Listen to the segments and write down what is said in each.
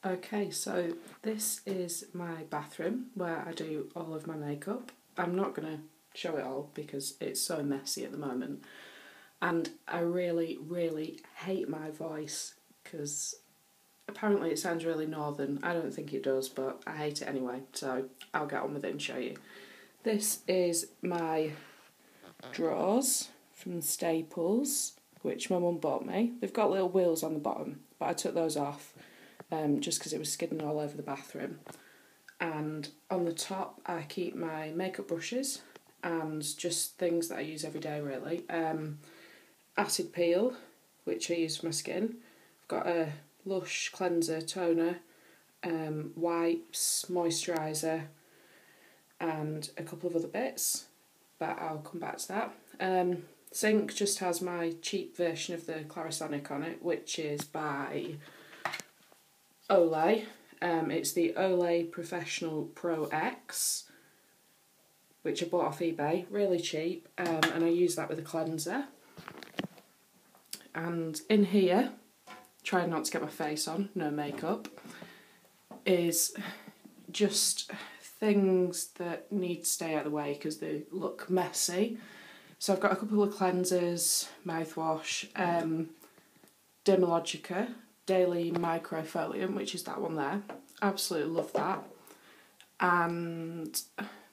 Okay, so this is my bathroom where I do all of my makeup. I'm not going to show it all because it's so messy at the moment. And I really, really hate my voice because apparently it sounds really northern. I don't think it does, but I hate it anyway, so I'll get on with it and show you. This is my drawers from Staples, which my mum bought me. They've got little wheels on the bottom, but I took those off just because it was skidding all over the bathroom. And on the top I keep my makeup brushes and just things that I use every day really. Acid peel, which I use for my skin. I've got a Lush cleanser, toner, wipes, moisturiser and a couple of other bits, but I'll come back to that. Sink just has my cheap version of the Clarisonic on it, which is by Olay. It's the Olay Professional Pro X, which I bought off eBay, really cheap, and I use that with a cleanser. And in here, trying not to get my face on, no makeup, is just things that need to stay out of the way because they look messy. So I've got a couple of cleansers, mouthwash, Dermalogica Daily Microfoliant, which is that one there. Absolutely love that. And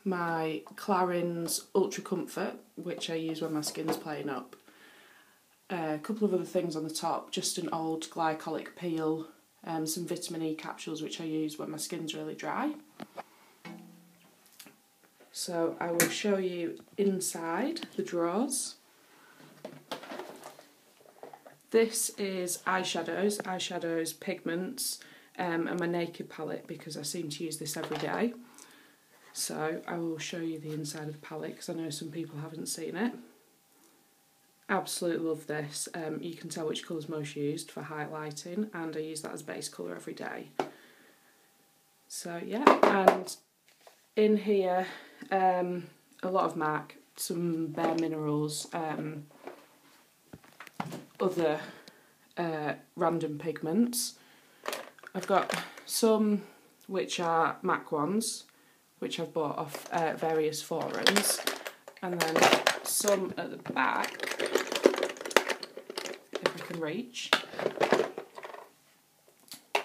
my Clarins Ultra Comfort, which I use when my skin's playing up. A couple of other things on the top, just an old glycolic peel, some vitamin E capsules which I use when my skin's really dry. So I will show you inside the drawers. This is eyeshadows, pigments, and my Naked palette because I seem to use this every day. So I will show you the inside of the palette because I know some people haven't seen it. Absolutely love this. You can tell which colour's most used for highlighting, and I use that as base colour every day. So yeah, and in here a lot of MAC, some Bare Minerals, other random pigments. I've got some which are MAC ones, which I've bought off various forums, and then some at the back, if I can reach,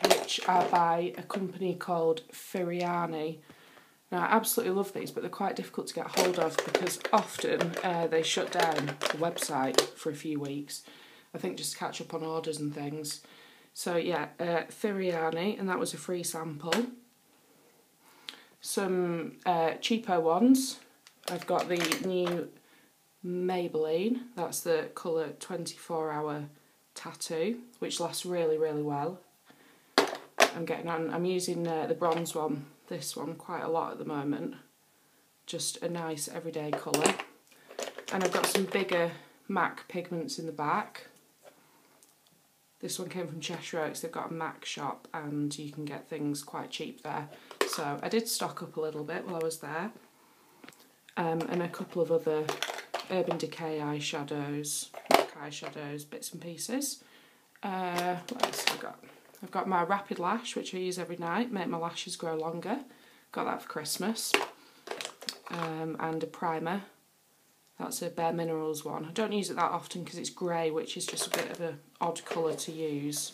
which are by a company called Firiani. Now I absolutely love these, but they're quite difficult to get hold of because often they shut down the website for a few weeks. I think just to catch up on orders and things. So yeah, Firiani, and that was a free sample. Some cheapo ones. I've got the new Maybelline, that's the colour 24 Hour Tattoo, which lasts really, really well. I'm using the bronze one, this one, quite a lot at the moment. Just a nice everyday colour. And I've got some bigger MAC pigments in the back. This one came from Cheshire Oaks. They've got a MAC shop and you can get things quite cheap there. So I did stock up a little bit while I was there. And a couple of other Urban Decay eyeshadows, bits and pieces. What else have I got? I've got my Rapid Lash, which I use every night, make my lashes grow longer. Got that for Christmas. And a primer. That's a Bare Minerals one. I don't use it that often because it's grey, which is just a bit of an odd colour to use.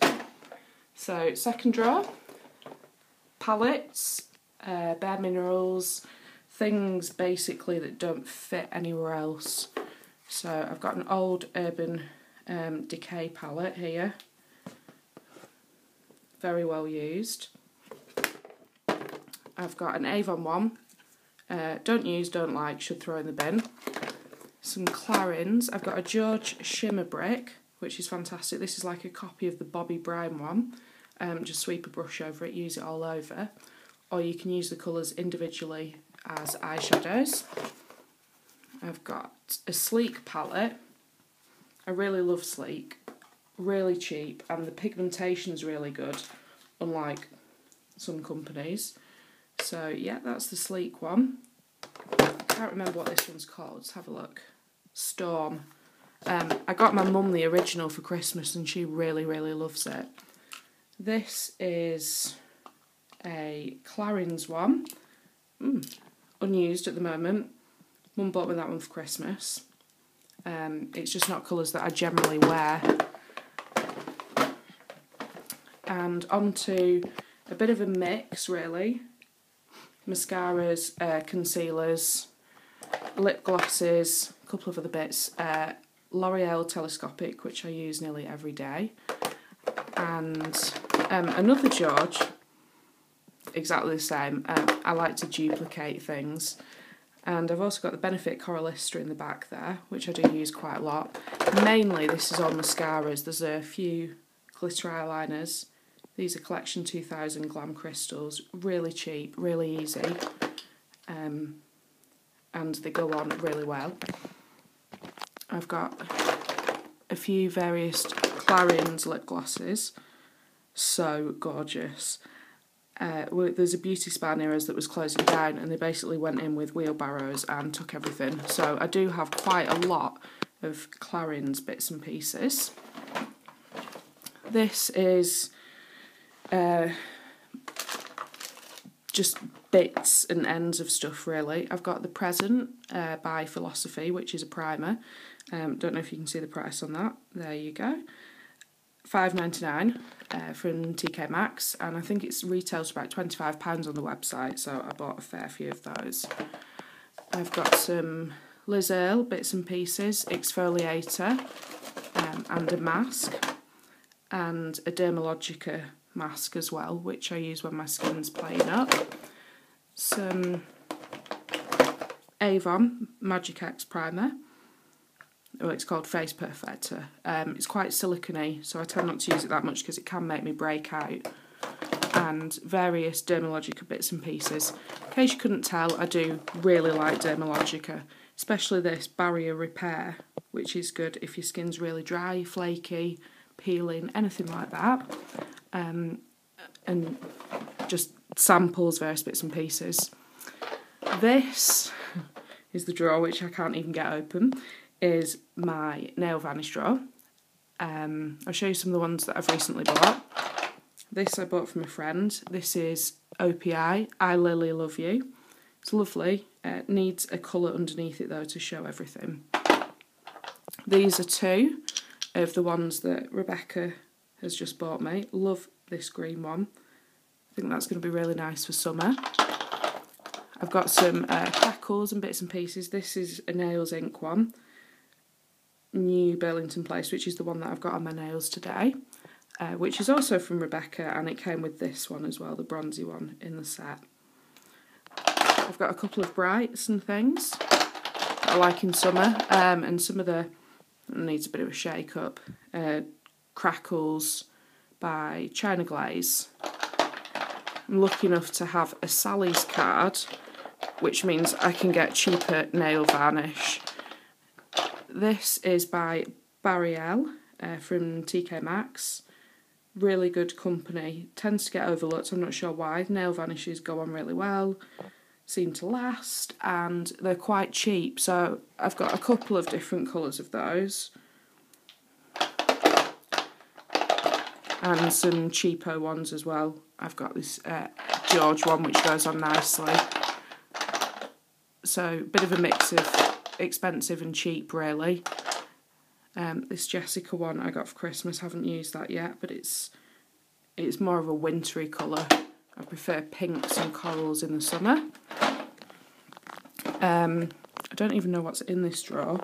So, second drawer. Palettes, Bare Minerals, things basically that don't fit anywhere else. So I've got an old Urban Decay palette here. Very well used. I've got an Avon one. Don't use, don't like, should throw in the bin. Some Clarins. I've got a George Shimmer Brick, which is fantastic. This is like a copy of the Bobbi Brown one. Just sweep a brush over it, use it all over. Or you can use the colours individually as eyeshadows. I've got a Sleek palette. I really love Sleek. Really cheap, and the pigmentation's really good, unlike some companies. So yeah, that's the Sleek one. I can't remember what this one's called. Let's have a look. Storm. I got my mum the original for Christmas and she really, really loves it. This is a Clarins one, unused at the moment. Mum bought me that one for Christmas. It's just not colours that I generally wear. And onto a bit of a mix, really. Mascaras, concealers, lip glosses, a couple of other bits. L'Oreal Telescopic, which I use nearly every day. And another George, exactly the same. I like to duplicate things. And I've also got the Benefit Coralista in the back there, which I do use quite a lot. Mainly this is all mascaras. There's a few glitter eyeliners. These are Collection 2000 Glam Crystals. Really cheap, really easy. And they go on really well. I've got a few various Clarins lip glosses. So gorgeous. There's a beauty spa near us that was closing down, and they basically went in with wheelbarrows and took everything. So I do have quite a lot of Clarins bits and pieces. This is just bits and ends of stuff, really. I've got The Present by Philosophy, which is a primer. Don't know if you can see the price on that. There you go. £5.99 from TK Maxx, and I think it's retails for about £25 on the website, so I bought a fair few of those. I've got some Liz Earle bits and pieces, exfoliator, and a mask, and a Dermalogica mask as well, which I use when my skin's playing up. Some Avon Magic X primer. Oh, it's called Face Perfector. It's quite silicone-y, so I tend not to use it that much because it can make me break out. And various Dermalogica bits and pieces. In case you couldn't tell, I do really like Dermalogica, especially this Barrier Repair, which is good if your skin's really dry, flaky, peeling, anything like that. And just samples, various bits and pieces. This is the drawer, which I can't even get open, is my nail varnish drawer. I'll show you some of the ones that I've recently bought. This I bought from a friend. This is OPI, I Lily Love You. It's lovely. It needs a colour underneath it though to show everything. These are two of the ones that Rebecca has just bought me. Love this green one. I think that's going to be really nice for summer. I've got some crackles and bits and pieces. This is a Nails Ink one. New Burlington Place, which is the one that I've got on my nails today, which is also from Rebecca, and it came with this one as well, the bronzy one in the set. I've got a couple of brights and things that I like in summer, and some of the needs a bit of a shake up. Crackles by China Glaze. I'm lucky enough to have a Sally's card, which means I can get cheaper nail varnish. This is by Bariel from TK Maxx. Really good company. Tends to get overlooked, I'm not sure why. Nail varnishes go on really well, seem to last, and they're quite cheap. So I've got a couple of different colours of those. And some cheapo ones as well. I've got this George one which goes on nicely. So a bit of a mix of expensive and cheap, really. This Jessica one I got for Christmas, haven't used that yet, but it's more of a wintry colour. I prefer pinks and corals in the summer. I don't even know what's in this drawer.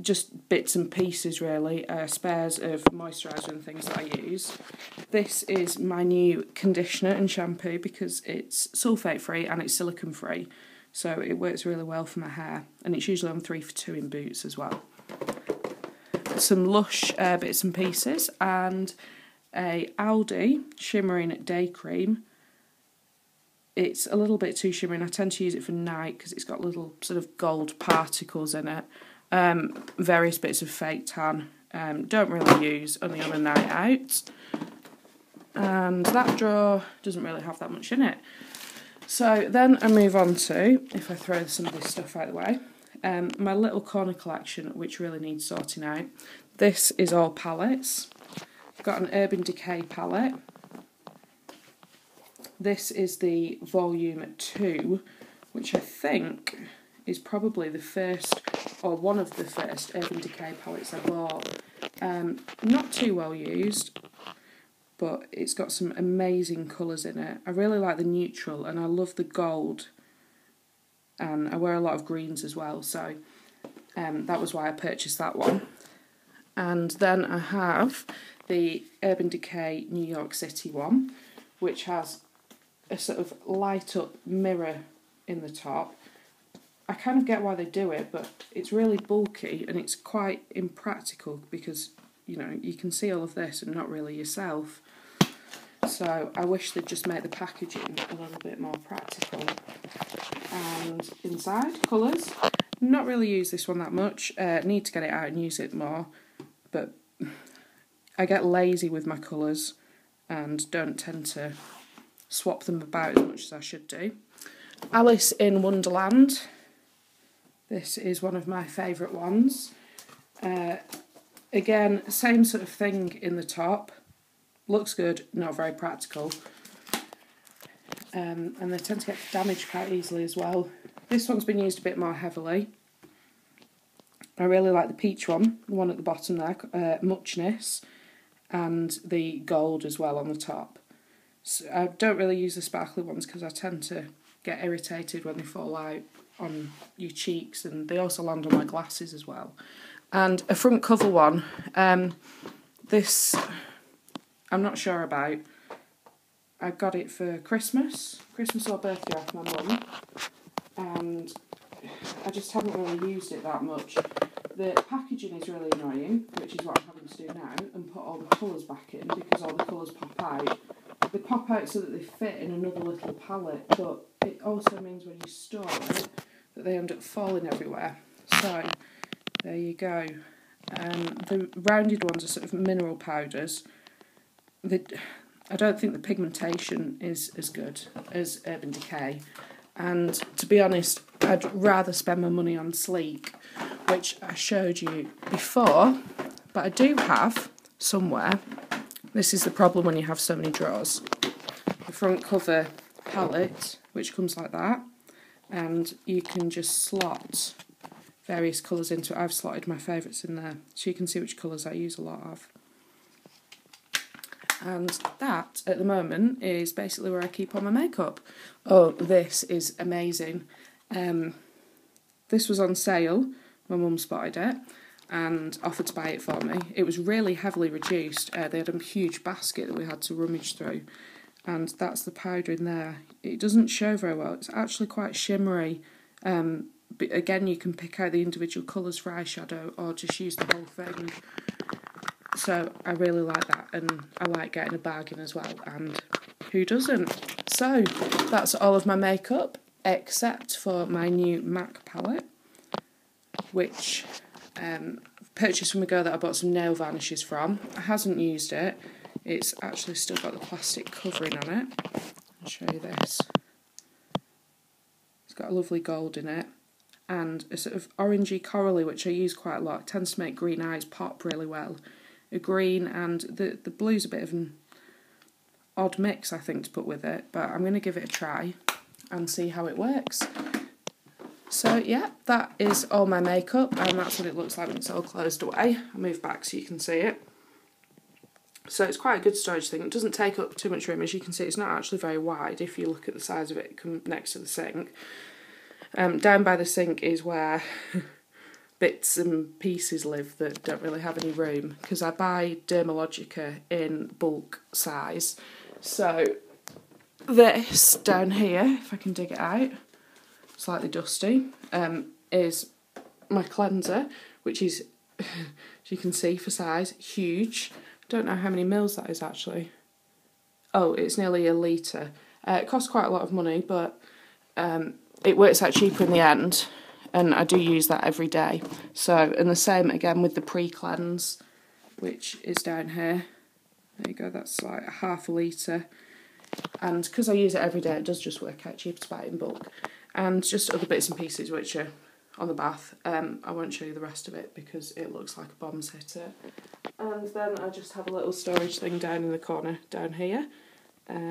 Just bits and pieces, really, spares of moisturiser and things that I use. This is my new conditioner and shampoo because it's sulphate free and it's silicone free, so it works really well for my hair, and it's usually on 3 for 2 in Boots as well. Some Lush bits and pieces, and a Aldi shimmering day cream. It's a little bit too shimmering. I tend to use it for night because it's got little sort of gold particles in it. Various bits of fake tan. Don't really use, only on a night out. And that drawer doesn't really have that much in it. So then I move on to, if I throw some of this stuff out of the way, my little corner collection, which really needs sorting out. This is all palettes. got an Urban Decay palette. This is the Volume 2, which I think is probably the first, or one of the first Urban Decay palettes I bought. Not too well used, but it's got some amazing colours in it. I really like the neutral, and I love the gold, and I wear a lot of greens as well, so that was why I purchased that one. And then I have the Urban Decay New York City one, which has a sort of light up mirror in the top. I kind of get why they do it, but it's really bulky and it's quite impractical because, you know, you can see all of this and not really yourself. So I wish they'd just make the packaging a little bit more practical. And inside, colours. Not really use this one that much. Need to get it out and use it more. But I get lazy with my colours and don't tend to swap them about as much as I should do. Alice in Wonderland. This is one of my favourite ones. Again, same sort of thing in the top. Looks good, not very practical. And they tend to get damaged quite easily as well. This one's been used a bit more heavily. I really like the peach one, the one at the bottom there, Muchness, and the gold as well on the top. So I don't really use the sparkly ones because I tend to get irritated when they fall out on your cheeks, and they also land on my glasses as well. And a front cover one, this I'm not sure about. I got it for Christmas or birthday off my mum, and I just haven't really used it that much. The packaging is really annoying, which is what I'm having to do now, and put all the colours back in because all the colours pop out. They pop out so that they fit in another little palette, but it also means when you store it that they end up falling everywhere. So there you go. The rounded ones are sort of mineral powders. I don't think the pigmentation is as good as Urban Decay, and to be honest, I'd rather spend my money on Sleek, which I showed you before, but I do have somewhere. This is the problem when you have so many drawers. The front cover palette, which comes like that, and you can just slot various colours into it. I've slotted my favourites in there, so you can see which colours I use a lot of. And that, at the moment, is basically where I keep all my makeup. Oh, this is amazing. This was on sale. My mum spotted it and offered to buy it for me. It was really heavily reduced. They had a huge basket that we had to rummage through. And that's the powder in there. It doesn't show very well. It's actually quite shimmery. But again, you can pick out the individual colours for eyeshadow or just use the whole thing. So I really like that, and I like getting a bargain as well, and who doesn't? So that's all of my makeup except for my new MAC palette, which purchased from a girl that I bought some nail varnishes from. I hasn't used it. It's actually still got the plastic covering on it. I'll show you this. It's got a lovely gold in it and a sort of orangey corally, which I use quite a lot. It tends to make green eyes pop really well. A green, and the blue's a bit of an odd mix, I think, to put with it, but I'm going to give it a try and see how it works. So yeah, that is all my makeup, and that's what it looks like when it's all closed away. I'll move back so you can see it. So it's quite a good storage thing. It doesn't take up too much room. As you can see, it's not actually very wide if you look at the size of it next to the sink. Down by the sink is where bits and pieces live that don't really have any room, because I buy Dermalogica in bulk size. So this down here, if I can dig it out, slightly dusty, is my cleanser, which is, as you can see for size, huge. Don't know how many mils that is actually. Oh, it's nearly a litre. It costs quite a lot of money, but it works out cheaper in the end. And I do use that every day. So, and the same again with the pre-cleanse, which is down here. There you go, that's like a half a litre. And because I use it every day, it does just work out cheaper to buy it in bulk. And just other bits and pieces which are on the bath. I won't show you the rest of it because it looks like a bomb sitter. And then I just have a little storage thing down in the corner down here.